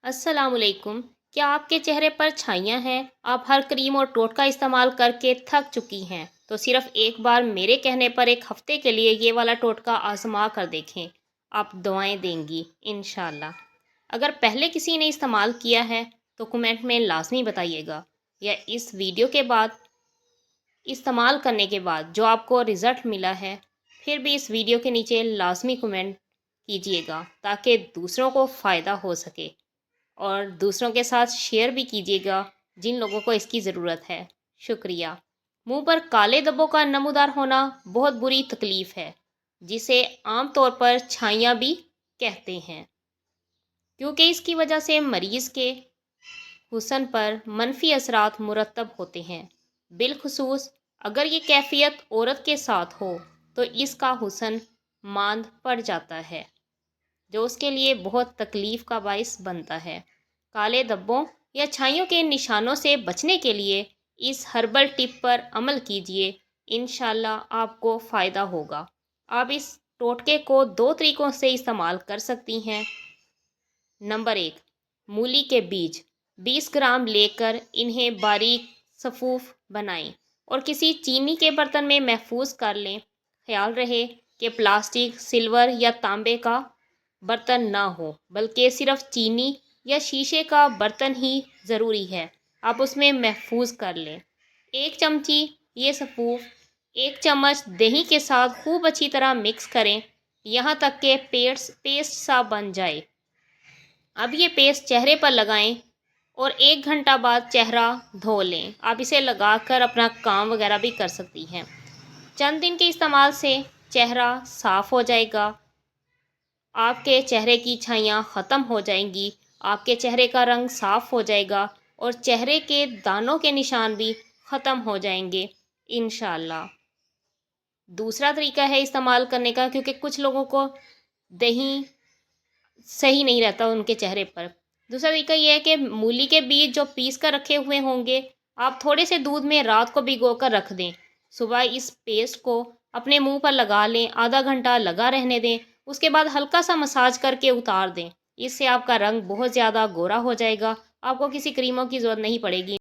السلام علیکم۔ کیا آپ کے چہرے پر چھائیاں ہیں؟ آپ ہر کریم اور ٹوٹکا استعمال کر کے تھک چکی ہیں تو صرف ایک بار میرے کہنے پر ایک ہفتے کے لیے یہ والا ٹوٹکا آزما کر دیکھیں، آپ دعائیں دیں گی انشاءاللہ۔ اگر پہلے کسی نے استعمال کیا ہے تو کمنٹ میں لازمی بتائیے گا، یا اس ویڈیو کے بعد استعمال کرنے کے بعد جو آپ کو رزلٹ ملا ہے پھر بھی اس ویڈیو کے نیچے لازمی کمنٹ کیجیے گا تاکہ دوسروں کو فائدہ ہو سکے، اور دوسروں کے ساتھ شیئر بھی کیجیے گا جن لوگوں کو اس کی ضرورت ہے۔ شکریہ۔ منہ پر کالے دھبوں کا نمودار ہونا بہت بری تکلیف ہے، جسے عام طور پر چھائیاں بھی کہتے ہیں، کیونکہ اس کی وجہ سے مریض کے حسن پر منفی اثرات مرتب ہوتے ہیں۔ بالخصوص اگر یہ کیفیت عورت کے ساتھ ہو تو اس کا حسن ماند پڑ جاتا ہے، جو اس کے لیے بہت تکلیف کا باعث بنتا ہے۔ کالے دھبوں یا چھائیوں کے نشانوں سے بچنے کے لیے اس ہربل ٹپ پر عمل کیجیے، انشاءاللہ آپ کو فائدہ ہوگا۔ آپ اس ٹوٹکے کو 2 طریقوں سے استعمال کر سکتی ہیں۔ نمبر 1، مولی کے بیج 20 گرام لے کر انہیں باریک صفوف بنائیں اور کسی چینی کے برتن میں محفوظ کر لیں۔ خیال رہے کہ پلاسٹک، سلور یا تانبے کا برتن نہ ہو، بلکہ صرف چینی یا شیشے کا برتن ہی ضروری ہے، آپ اس میں محفوظ کر لیں۔ 1 چمچی یہ صفوف 1 چمچ دہی کے ساتھ خوب اچھی طرح مکس کریں یہاں تک کہ پیسٹ سا بن جائے۔ اب یہ پیسٹ چہرے پر لگائیں اور 1 گھنٹہ بعد چہرہ دھو لیں۔ آپ اسے لگا کر اپنا کام وغیرہ بھی کر سکتی ہیں۔ چند دن کے استعمال سے چہرہ صاف ہو جائے گا، آپ کے چہرے کی چھائیاں ختم ہو جائیں گی، آپ کے چہرے کا رنگ صاف ہو جائے گا اور چہرے کے دانوں کے نشان بھی ختم ہو جائیں گے انشاءاللہ۔ دوسرا طریقہ ہے استعمال کرنے کا، کیونکہ کچھ لوگوں کو دہی صحیح نہیں رہتا ان کے چہرے پر۔ دوسرا طریقہ یہ ہے کہ مولی کے بیج جو پیس کر رکھے ہوئے ہوں گے، آپ تھوڑے سے دودھ میں رات کو بھگو کر رکھ دیں، صبح اس پیسٹ کو اپنے منہ پر لگا لیں، آدھا گھنٹہ لگا رہنے دیں، اس کے بعد ہلکا سا مساج کر کے اتار دیں۔ اس سے آپ کا رنگ بہت زیادہ گورا ہو جائے گا، آپ کو کسی کریموں کی ضرورت نہیں پڑے گی۔